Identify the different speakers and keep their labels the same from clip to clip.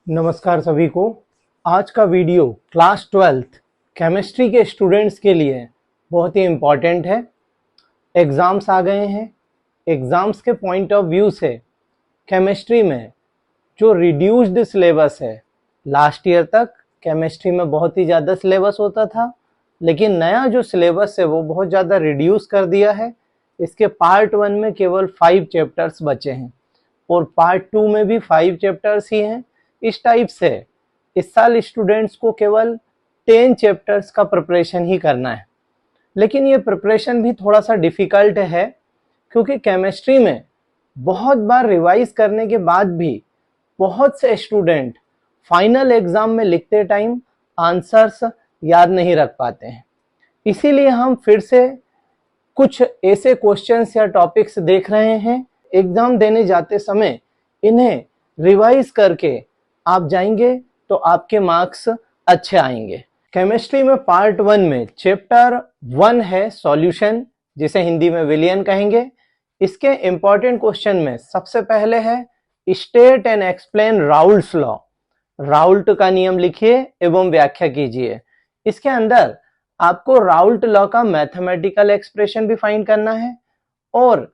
Speaker 1: नमस्कार सभी को। आज का वीडियो क्लास 12th केमिस्ट्री के स्टूडेंट्स के लिए बहुत ही इम्पॉर्टेंट है। एग्ज़ाम्स आ गए हैं। एग्ज़ाम्स के पॉइंट ऑफ व्यू से केमिस्ट्री में जो रिड्यूस्ड सिलेबस है, लास्ट ईयर तक केमिस्ट्री में बहुत ही ज़्यादा सिलेबस होता था, लेकिन नया जो सिलेबस है वो बहुत ज़्यादा रिड्यूस कर दिया है। इसके पार्ट 1 में केवल 5 चैप्टर्स बचे हैं और पार्ट 2 में भी 5 चैप्टर्स ही हैं। इस टाइप से इस साल स्टूडेंट्स को केवल 10 चैप्टर्स का प्रिपरेशन ही करना है, लेकिन ये प्रिपरेशन भी थोड़ा सा डिफ़िकल्ट है क्योंकि केमिस्ट्री में बहुत बार रिवाइज करने के बाद भी बहुत से स्टूडेंट फाइनल एग्ज़ाम में लिखते टाइम आंसर्स याद नहीं रख पाते हैं। इसीलिए हम फिर से कुछ ऐसे क्वेश्चंस या टॉपिक्स देख रहे हैं। एग्ज़ाम देने जाते समय इन्हें रिवाइज करके आप जाएंगे तो आपके मार्क्स अच्छे आएंगे। केमिस्ट्री में पार्ट 1 में चैप्टर 1 है सॉल्यूशन, जिसे हिंदी में विलियन कहेंगे। इसके इम्पॉर्टेंट क्वेश्चन में सबसे पहले है state and explain Raoult's law. Raoult का नियम लिखिए एवं व्याख्या कीजिए। इसके अंदर आपको राउल्ट लॉ का मैथमेटिकल एक्सप्रेशन भी फाइंड करना है और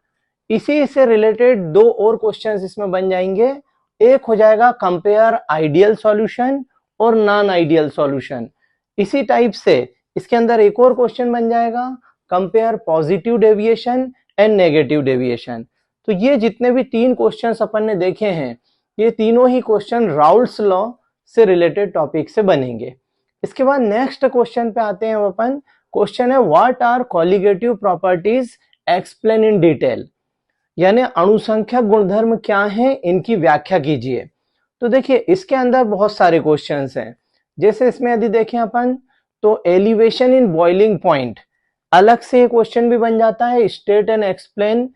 Speaker 1: इसी से रिलेटेड 2 और क्वेश्चंस इसमें बन जाएंगे। एक हो जाएगा कंपेयर आइडियल सॉल्यूशन और नॉन आइडियल सॉल्यूशन। इसी टाइप से इसके अंदर एक और क्वेश्चन बन जाएगा compare positive deviation and negative deviation. तो ये जितने भी 3 क्वेश्चंस अपन ने देखे हैं, ये तीनों ही क्वेश्चन राउल्ट्स लॉ से रिलेटेड टॉपिक से बनेंगे। इसके बाद नेक्स्ट क्वेश्चन पे आते हैं अपन। क्वेश्चन है what are colligative properties explain in detail, यानी अणुसंख्यक गुणधर्म क्या हैं, इनकी व्याख्या कीजिए। तो देखिए इसके अंदर बहुत सारे क्वेश्चंस हैं। जैसे इसमें यदि देखें अपन तो एलिवेशन इन बॉइलिंग पॉइंट अलग से क्वेश्चन भी बन जाता है। State and explain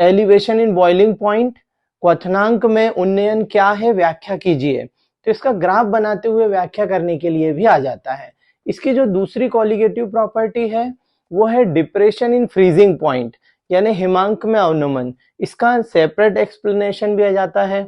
Speaker 1: elevation in boiling point, क्वथनांक में उन्नयन क्या है, व्याख्या कीजिए। तो इसका ग्राफ बनाते हुए व्याख्या करने के लिए भी आ जाता है। इसकी जो दूसरी कॉलिगेटिव प्रॉपर्टी है वो है डिप्रेशन इन फ्रीजिंग पॉइंट, यानी हिमांक में अवनमन। इसका सेपरेट एक्सप्लेनेशन भी आ जाता है।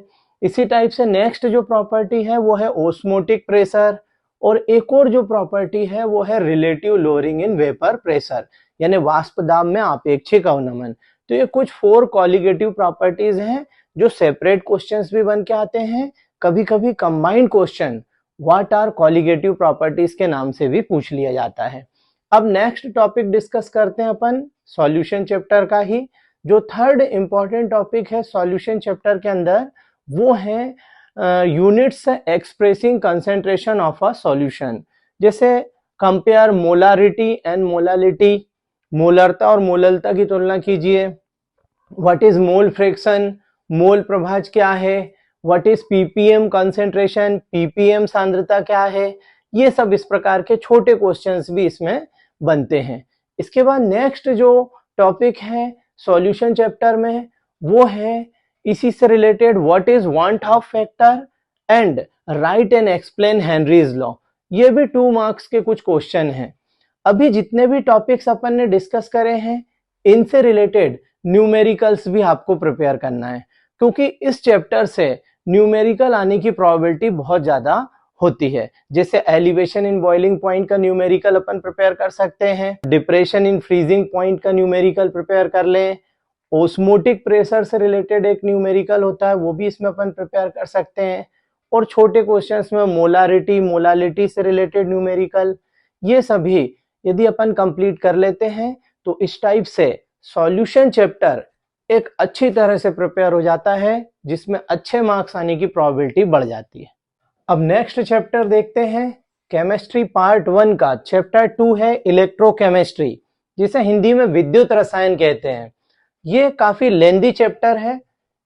Speaker 1: इसी टाइप से नेक्स्ट जो प्रॉपर्टी है वो है ओस्मोटिक प्रेशर और एक और जो प्रॉपर्टी है वो है relative lowering in vapour pressure, यानी वाष्प दाब में आपेक्षिक अवनमन। तो ये कुछ 4 कॉलिगेटिव प्रॉपर्टीज हैं जो सेपरेट क्वेश्चंस भी बन के आते हैं। कभी कभी combined question what are colligative properties के नाम से भी पूछ लिया जाता है। अब नेक्स्ट टॉपिक डिस्कस करते हैं अपन सॉल्यूशन चैप्टर का ही। जो थर्ड इंपॉर्टेंट टॉपिक है सॉल्यूशन चैप्टर के अंदर वो है units expressing concentration of a solution. जैसे कंपेयर मोलारिटी एंड मोलालिटी, मोलरता और मोललता की तुलना कीजिए। व्हाट इज मोल फ्रैक्शन, मोल प्रभाज क्या है। What is ppm concentration, ppm सांद्रता क्या है। ये सब इस प्रकार के छोटे क्वेश्चंस भी इसमें बनते हैं। इसके बाद नेक्स्ट जो टॉपिक है सॉल्यूशन चैप्टर में वो है इसी से related what is want of factor and right and explain Henry's law. ये भी 2 मार्क्स के कुछ क्वेश्चन हैं। अभी जितने भी टॉपिक्स अपन ने डिस्कस करे हैं इनसे रिलेटेड न्यूमेरिकल्स भी आपको प्रिपेयर करना है, क्योंकि इस चैप्टर से न्यूमेरिकल आने की प्रोबेबिलिटी बहुत ज्यादा होती है। जैसे एलिवेशन इन बॉइलिंग पॉइंट का न्यूमेरिकल अपन प्रिपेयर कर सकते हैं, डिप्रेशन इन फ्रीजिंग पॉइंट का न्यूमेरिकल प्रिपेयर कर लें, ओस्मोटिक प्रेशर से रिलेटेड एक न्यूमेरिकल होता है वो भी इसमें अपन प्रिपेयर कर सकते हैं, और छोटे क्वेश्चंस में मोलारिटी मोलालिटी से रिलेटेड न्यूमेरिकल, ये सभी यदि अपन कंप्लीट कर लेते हैं तो इस टाइप से सॉल्यूशन चैप्टर एक अच्छी तरह से प्रिपेयर हो जाता है, जिसमें अच्छे मार्क्स आने की प्रोबेबिलिटी बढ़ जाती है। अब नेक्स्ट चैप्टर देखते हैं केमिस्ट्री पार्ट 1 का। चैप्टर 2 है इलेक्ट्रोकेमिस्ट्री, जिसे हिंदी में विद्युत रसायन कहते हैं। ये काफी लेंदी चैप्टर है।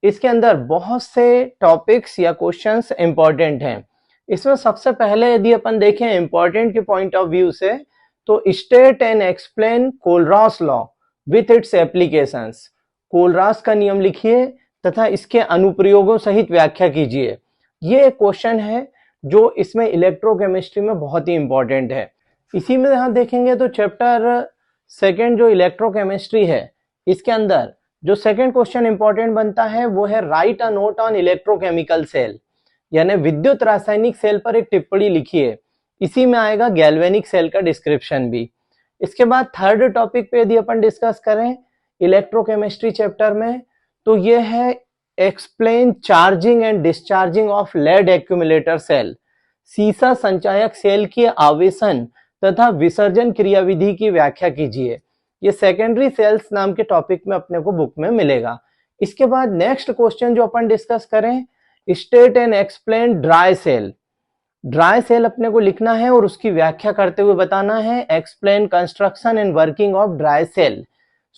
Speaker 1: इसके अंदर बहुत से टॉपिक्स या क्वेश्चंस इंपॉर्टेंट हैं। इसमें सबसे पहले यदि अपन देखें इंपॉर्टेंट के पॉइंट ऑफ व्यू से तो state and explain कोलरॉस law with its applications. कोलरॉस का नियम लिखिए तथा इसके अनुप्रयोगों सहित व्याख्या कीजिए। ये एक क्वेश्चन है जो इसमें इलेक्ट्रोकेमिस्ट्री में बहुत ही इंपॉर्टेंट है। इसी में यहाँ देखेंगे तो चैप्टर 2 जो इलेक्ट्रोकेमिस्ट्री है इसके अंदर जो सेकंड क्वेश्चन इंपॉर्टेंट बनता है वो है write a note on electrochemical cell, यानी विद्युत रासायनिक सेल पर एक टिप्पणी लिखिए। इसी में आएगा गैल्वेनिक सेल का डिस्क्रिप्शन भी। इसके बाद थर्ड टॉपिक पे यदि अपन डिस्कस करें इलेक्ट्रोकेमिस्ट्री चैप्टर में, तो ये है explain charging and discharging of lead accumulator cell. सीसा संचायक सेल की आवेशन तथा विसर्जन क्रियाविधि की व्याख्या कीजिए। ये सेकेंडरी सेल्स नाम के टॉपिक में अपने को बुक में मिलेगा। इसके बाद नेक्स्ट क्वेश्चन जो अपन डिस्कस करें, state and explain dry cell. Dry cell अपने को लिखना है और उसकी व्याख्या करते हुए बताना है। Explain construction and working of dry cell.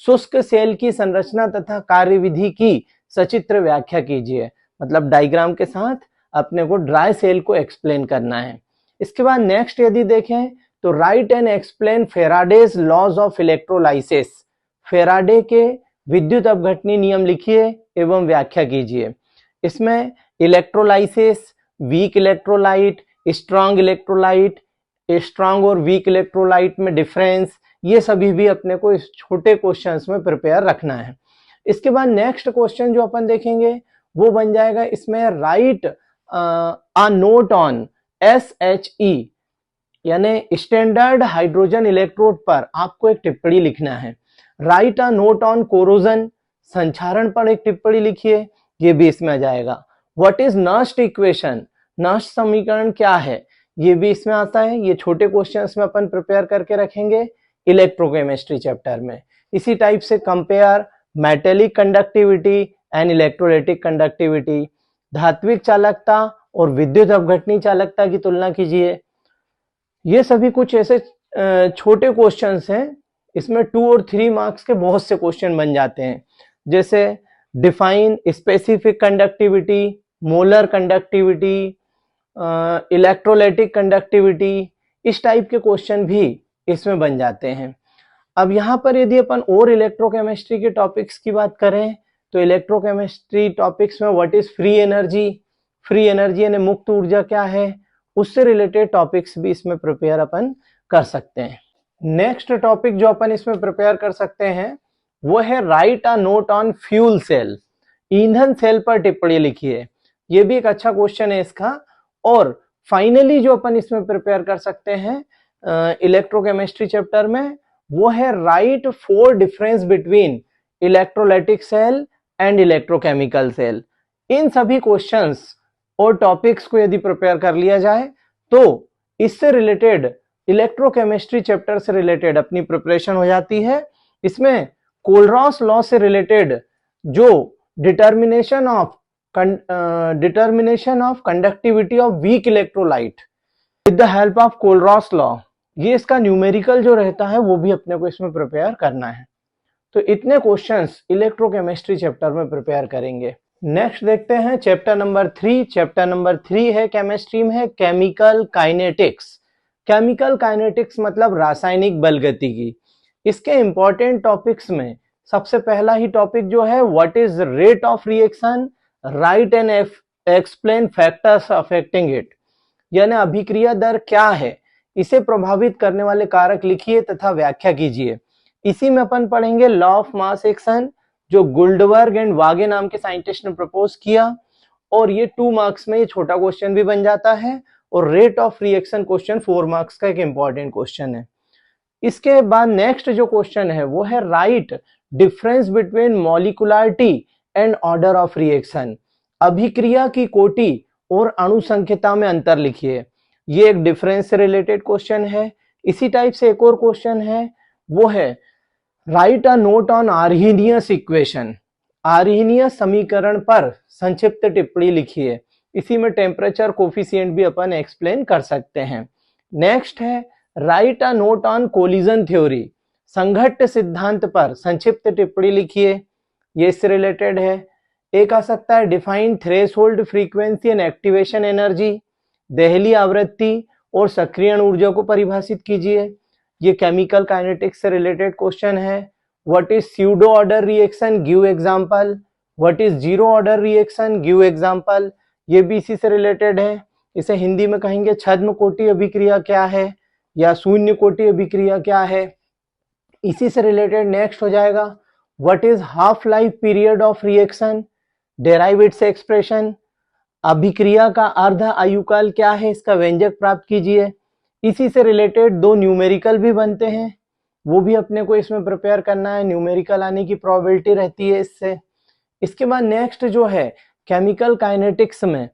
Speaker 1: शुष्क सेल की संरचना तथा कार्यविधि की सचित्र व्याख्या कीजिए। मतलब डायग्राम के साथ अपने को ड्राई सेल को एक्सप्लेन करना है। इसके बाद नेक्स्ट यदि देखें तो write and explain Faraday's laws of electrolysis. Faraday के विद्युत अपघटनी नियम लिखिए एवं व्याख्या कीजिए। इसमें electrolysis, weak electrolyte, strong electrolyte, strong और वीक इलेक्ट्रोलाइट में डिफरेंस, ये सभी भी अपने को इस छोटे क्वेश्चंस में प्रिपेयर रखना है। इसके बाद नेक्स्ट क्वेश्चन जो अपन देखेंगे वो बन जाएगा इसमें right a note on SHE यानी स्टैंडर्ड हाइड्रोजन इलेक्ट्रोड पर आपको एक टिप्पणी लिखना है। Write a note on corrosion, संक्षारण पर एक टिप्पणी लिखिए, ये भी इसमें आ जाएगा। What is Nernst equation, Nernst समीकरण क्या है, ये भी इसमें आता है। ये छोटे क्वेश्चंस में अपन प्रिपेयर करके रखेंगे इलेक्ट्रोकेमिस्ट्री चैप्टर में। इसी टाइप से compare metallic conductivity and electrolytic conductivity, धात्विक चालकता और विद्युत अपघटनी चालकता की तुलना कीजिए। ये सभी कुछ ऐसे छोटे क्वेश्चंस हैं, इसमें 2 और 3 मार्क्स के बहुत से क्वेश्चन बन जाते हैं। जैसे define specific conductivity, molar conductivity, electrolytic conductivity, इस टाइप के क्वेश्चन भी इसमें बन जाते हैं। अब यहाँ पर यदि अपन और इलेक्ट्रोकेमिस्ट्री के टॉपिक्स की बात करें तो इलेक्ट्रोकेमिस्ट्री टॉपिक्स में what is free energy, free energy यानी मुक्त ऊर्जा क्या है, उससे रिलेटेड टॉपिक्स भी इसमें प्रिपेयर अपन कर सकते हैं। नेक्स्ट टॉपिक जो अपन इसमें प्रिपेयर कर सकते हैं वो है write a note on fuel cell. ईंधन सेल पर टिप्पणी लिखिए। ये भी एक अच्छा क्वेश्चन है इसका। और फाइनली जो अपन इसमें प्रिपेयर कर सकते हैं इलेक्ट्रोकेमिस्ट्री चैप्टर में वो है write 4 difference between electrolytic cell and electrochemical cell. इन सभी क्वेश्चंस और टॉपिक्स को यदि प्रिपेयर कर लिया जाए तो इससे रिलेटेड इलेक्ट्रोकेमिस्ट्री चैप्टर से रिलेटेड अपनी प्रिपरेशन हो जाती है। इसमें कोलरॉस लॉ से रिलेटेड जो determination of conductivity of weak electrolyte with the help of कोलरॉस law, ये इसका न्यूमेरिकल जो रहता है वो भी अपने को इसमें प्रिपेयर करना है। तो इतने क्वेश्चंस इलेक्ट्रोकेमिस्ट्री चैप्टर में प्रिपेयर करेंगे। नेक्स्ट देखते हैं चैप्टर नंबर 3। चैप्टर नंबर 3 है केमिस्ट्री में केमिकल काइनेटिक्स। केमिकल काइनेटिक्स मतलब रासायनिक बलगतिकी। इसके इंपॉर्टेंट टॉपिक्स में सबसे पहला ही टॉपिक जो है what is rate of reaction, right and explain factors affecting it, यानी अभिक्रिया दर क्या है, इसे प्रभावित करने वाले कारक लिखिए तथा व्याख्या कीजिए। इसी में अपन पढ़ेंगे लॉ ऑफ मास एक्शन जो गुल्डबर्ग एंड वागे नाम के साइंटिस्ट ने प्रपोज किया। और ये 2 मार्क्स में ये छोटा क्वेश्चन भी बन जाता है। और rate of reaction question 4 marks का एक इंपॉर्टेंट क्वेश्चन है। इसके बाद नेक्स्ट जो क्वेश्चन है वो है right difference between molecularity and order of reaction. अभिक्रिया की कोटि और अणुसंख्यता में अंतर लिखिए। ये एक डिफरेंस से रिलेटेड क्वेश्चन है। इसी टाइप से एक और क्वेश्चन है वो है write a note on Arrhenius equation. Arrhenius समीकरण पर संक्षिप्त टिप्पणी लिखिए। इसी में टेम्परेचर कोफिशिएंट भी अपन एक्सप्लेन कर सकते हैं। नेक्स्ट है write a note on collision theory. संघट्ट सिद्धांत पर संक्षिप्त टिप्पणी लिखिए, ये इससे रिलेटेड है। एक आ सकता है define threshold frequency and activation energy. Delhi आवृत्ति और सक्रियण ऊर्जा को परिभाषित कीजिए, ये केमिकल काइनेटिक्स से रिलेटेड क्वेश्चन है। What is pseudo order reaction, give example. What is zero order reaction, give example, ये भी इसी से रिलेटेड है। इसे हिंदी में कहेंगे छद्म कोटि अभिक्रिया क्या है या शून्य कोटि अभिक्रिया क्या है। इसी से रिलेटेड नेक्स्ट हो जाएगा what is half life period of reaction, derive its expression. अभिक्रिया का अर्ध आयुकाल क्या है, इसका व्यंजक प्राप्त कीजिए। इसी से रिलेटेड दो न्यूमेरिकल भी बनते हैं, वो भी अपने को इसमें प्रिपेयर करना है, न्यूमेरिकल आने की प्रोबेबिलिटी रहती है इससे। इसके बाद नेक्स्ट जो है केमिकल काइनेटिक्स में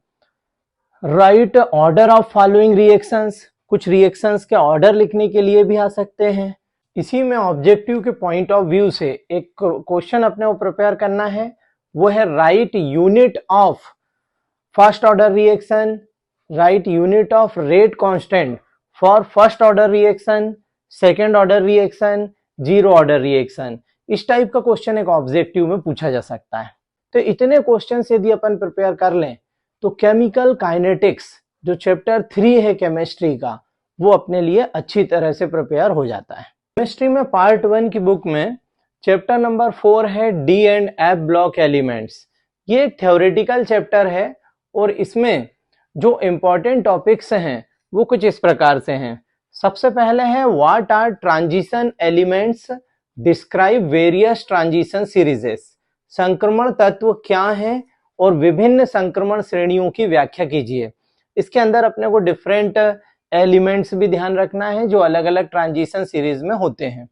Speaker 1: right order of following reactions, कुछ रिएक्शंस के ऑर्डर लिखने के लिए भी आ सकते हैं। इसी में ऑब्जेक्टिव के पॉइंट ऑफ व्यू से एक क्वेश्चन अपने को प्रिपेयर करना है, वो है right unit of first order reaction, right unit of rate constant for first order reaction, second order reaction, zero order reaction. इस टाइप का क्वेश्चन एक ऑब्जेक्टिव में पूछा जा सकता है। तो इतने क्वेश्चन यदि अपन प्रिपेयर कर लें तो केमिकल काइनेटिक्स जो चैप्टर 3 है केमिस्ट्री का, वो अपने लिए अच्छी तरह से प्रिपेयर हो जाता है। केमिस्ट्री में पार्ट 1 की बुक में चैप्टर नंबर 4 है D and F block elements. ये एक थ्योरेटिकल चैप्टर है और इसमें जो इम्पोर्टेंट टॉपिक्स हैं वो कुछ इस प्रकार से हैं। सबसे पहले है what are transition elements, describe various transition series. संक्रमण तत्व क्या है और विभिन्न संक्रमण श्रेणियों की व्याख्या कीजिए। इसके अंदर अपने को डिफरेंट एलिमेंट्स भी ध्यान रखना है जो अलग अलग ट्रांजिशन सीरीज में होते हैं।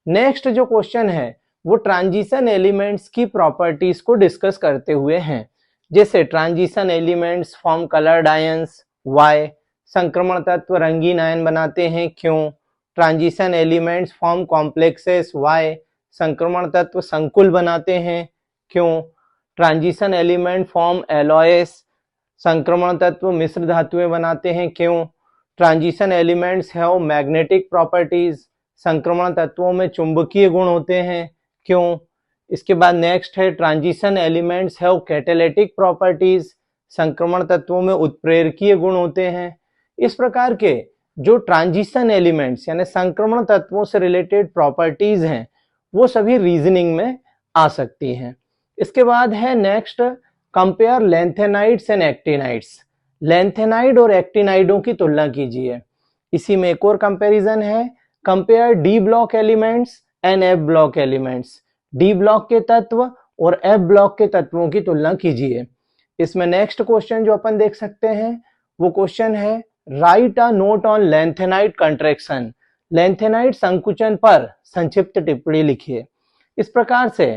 Speaker 1: नेक्स्ट जो क्वेश्चन है वो ट्रांजिशन एलिमेंट्स की प्रॉपर्टीज को डिस्कस करते हुए हैं, जैसे transition elements form coloured ions, why, संक्रमण तत्व रंगीन आयन बनाते हैं, क्यों, transition elements form complexes, why, संक्रमण तत्व संकुल बनाते हैं, क्यों, ट्रांजिशन एलिमेंट फॉर्म एलॉयस, संक्रमण तत्व मिश्र धातुएं बनाते हैं, क्यों, transition elements have magnetic properties, संक्रमण तत्वों में चुंबकीय गुण होते हैं, क्यों। इसके बाद नेक्स्ट है transition elements have catalytic properties, संक्रमण तत्वों में उत्प्रेरकीय गुण होते हैं। इस प्रकार के जो ट्रांजिशन एलिमेंट्स यानी संक्रमण तत्वों से रिलेटेड प्रॉपर्टीज हैं वो सभी रीजनिंग में आ सकती हैं। इसके बाद है next compare lanthanides and actinides. Lanthanide और एक्टिनाइडों की तुलना कीजिए। इसी में एक और कंपैरिजन है, compare D block elements and F block elements. D block के तत्व और एफ ब्लॉक के तत्वों की तुलना कीजिए। इसमें नेक्स्ट क्वेश्चन जो अपन देख सकते हैं वो क्वेश्चन है write a note on lanthanide contraction. Lanthanide संकुचन पर संक्षिप्त टिप्पणी लिखिए। इस प्रकार से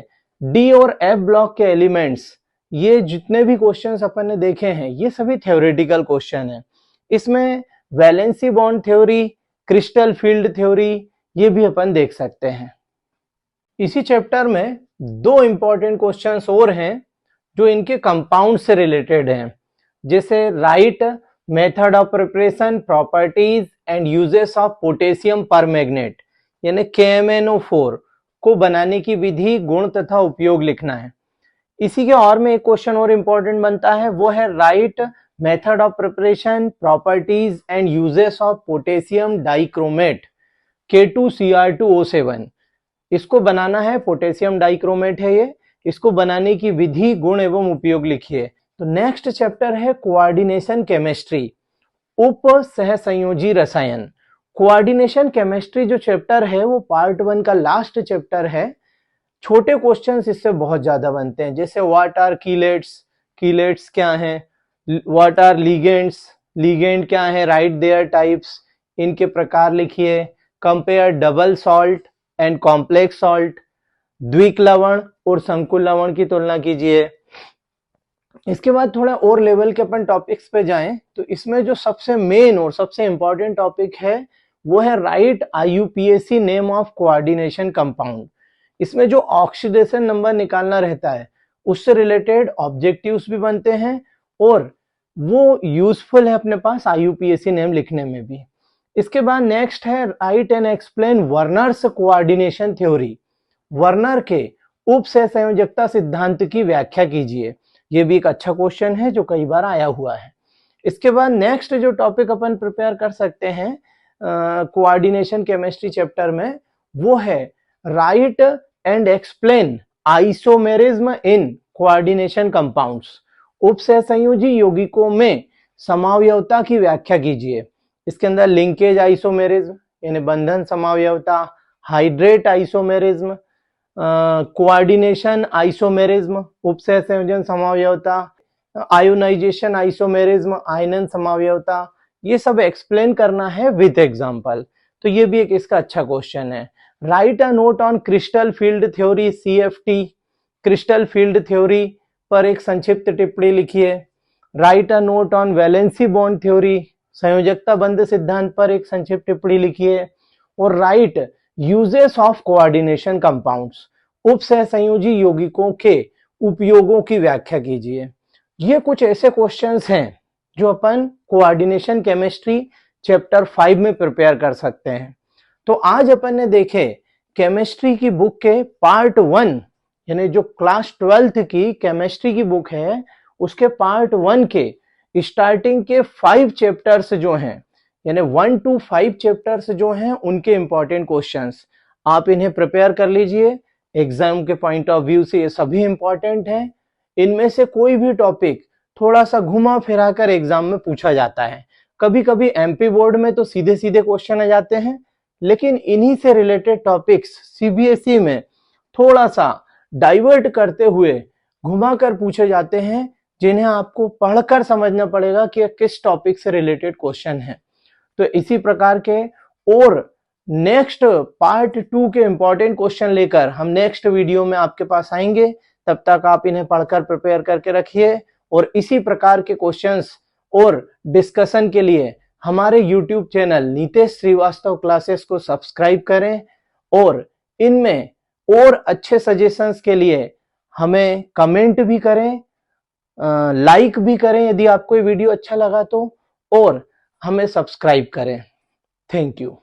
Speaker 1: डी और एफ ब्लॉक के एलिमेंट्स, ये जितने भी क्वेश्चंस अपन ने देखे हैं ये सभी थ्योरेटिकल क्वेश्चन हैं। इसमें valency bond theory, crystal field theory, ये भी अपन देख सकते हैं। इसी चैप्टर में दो इंपॉर्टेंट क्वेश्चंस और हैं जो इनके कंपाउंड से रिलेटेड हैं, जैसे right method of preparation, properties and uses of potassium permanganate यानी KMnO4 को बनाने की विधि, गुण तथा उपयोग लिखना है। इसी के और में एक क्वेश्चन और इंपॉर्टेंट बनता है, वो है right method of preparation, properties and uses of potassium dichromate K2Cr2O7। इसको बनाना है, पोटेशियम डाइक्रोमेट है ये, इसको बनाने की विधि, गुण एवं उपयोग लिखिए। तो नेक्स्ट चैप्टर है कोऑर्डिनेशन केमिस्ट्री, उप सहसंयोजी रसायन। कोऑर्डिनेशन केमिस्ट्री जो चैप्टर है वो पार्ट 1 का लास्ट चैप्टर है। छोटे क्वेश्चंस इससे बहुत ज्यादा बनते हैं, जैसे व्हाट आर कीलेट्स, कीलेट्स क्या हैं, व्हाट आर लिगेंड्स, लिगेंड क्या है, राइट देयर टाइप्स, इनके प्रकार लिखिए। Compare double salt and complex salt, द्विक लवण और संकुल लवण की तुलना कीजिए। इसके बाद थोड़ा और लेवल के अपन टॉपिक्स पे जाएं तो इसमें जो सबसे मेन और सबसे इंपॉर्टेंट टॉपिक है वो है right IUPAC name of coordination compound. इसमें जो ऑक्सीडेशन नंबर निकालना रहता है उससे रिलेटेड ऑब्जेक्टिव्स भी बनते हैं और वो यूजफुल है अपने पास IUPAC नेम लिखने में भी। इसके बाद नेक्स्ट है right and explain Werner's coordination theory. Werner के उप सहसंयोजकता सिद्धांत की व्याख्या कीजिए। ये भी एक अच्छा क्वेश्चन है जो कई बार आया हुआ है। इसके बाद नेक्स्ट जो टॉपिक अपन प्रिपेयर कर सकते हैं कोऑर्डिनेशन केमिस्ट्री चैप्टर में, वो है right and explain isomerism in coordination compounds. उप सहसंयोजी यौगिकों में समावयवता की व्याख्या कीजिए। इसके अंदर लिंकेज आइसोमेरिज्म यानी बंधन समावयवता, हाइड्रेट आइसोमेरिज्म, कोऑर्डिनेशन आइसोमेरिज्म, उपसहसंयोजन समावयवता, आयोनाइजेशन, आइसोमेरिज्म, आयनन समावयवता, ये सब एक्सप्लेन करना है विद एग्जांपल। तो ये भी एक इसका अच्छा क्वेश्चन है। Write a note on crystal field theory, CFT, crystal field theory पर एक संक्षिप्त टिप्पणी लिखिए। Write a note on valency bond theory, संयोजकता बंध सिद्धांत पर एक संक्षिप्त टिप्पणी लिखिए। और write uses of coordination compounds, उप सहसंयोजी यौगिकों के उपयोगों की व्याख्या कीजिए। ये कुछ ऐसे क्वेश्चंस हैं जो अपन कोऑर्डिनेशन केमिस्ट्री चैप्टर 5 में प्रिपेयर कर सकते हैं। तो आज अपन ने देखे केमिस्ट्री की बुक के पार्ट 1, यानी जो क्लास 12th की केमिस्ट्री की बुक है उसके पार्ट 1 के स्टार्टिंग के 5 चैप्टर्स जो हैं, यानी 1 to 5 चैप्टर्स जो हैं उनके इंपॉर्टेंट क्वेश्चंस आप इन्हें प्रिपेयर कर लीजिए। एग्जाम के पॉइंट ऑफ व्यू से ये सभी इंपॉर्टेंट हैं। इनमें से कोई भी टॉपिक थोड़ा सा घुमा फिरा कर एग्जाम में पूछा जाता है। कभी कभी एमपी बोर्ड में तो सीधे सीधे क्वेश्चन आ जाते हैं, लेकिन इन्हीं से रिलेटेड टॉपिक्स सीबीएसई में थोड़ा सा डाइवर्ट करते हुए घुमा कर पूछे जाते हैं, जिन्हें आपको पढ़कर समझना पड़ेगा कि किस टॉपिक से रिलेटेड क्वेश्चन है। तो इसी प्रकार के और नेक्स्ट पार्ट 2 के इंपॉर्टेंट क्वेश्चन लेकर हम नेक्स्ट वीडियो में आपके पास आएंगे। तब तक आप इन्हें पढ़कर प्रिपेयर करके रखिए और इसी प्रकार के क्वेश्चंस और डिस्कशन के लिए हमारे YouTube channel Nitesh Srivastava classes को सब्सक्राइब करें और इनमें और अच्छे सजेशंस के लिए हमें कमेंट भी करें, लाइक भी करें यदि आपको ये वीडियो अच्छा लगा तो, और हमें सब्सक्राइब करें। Thank you.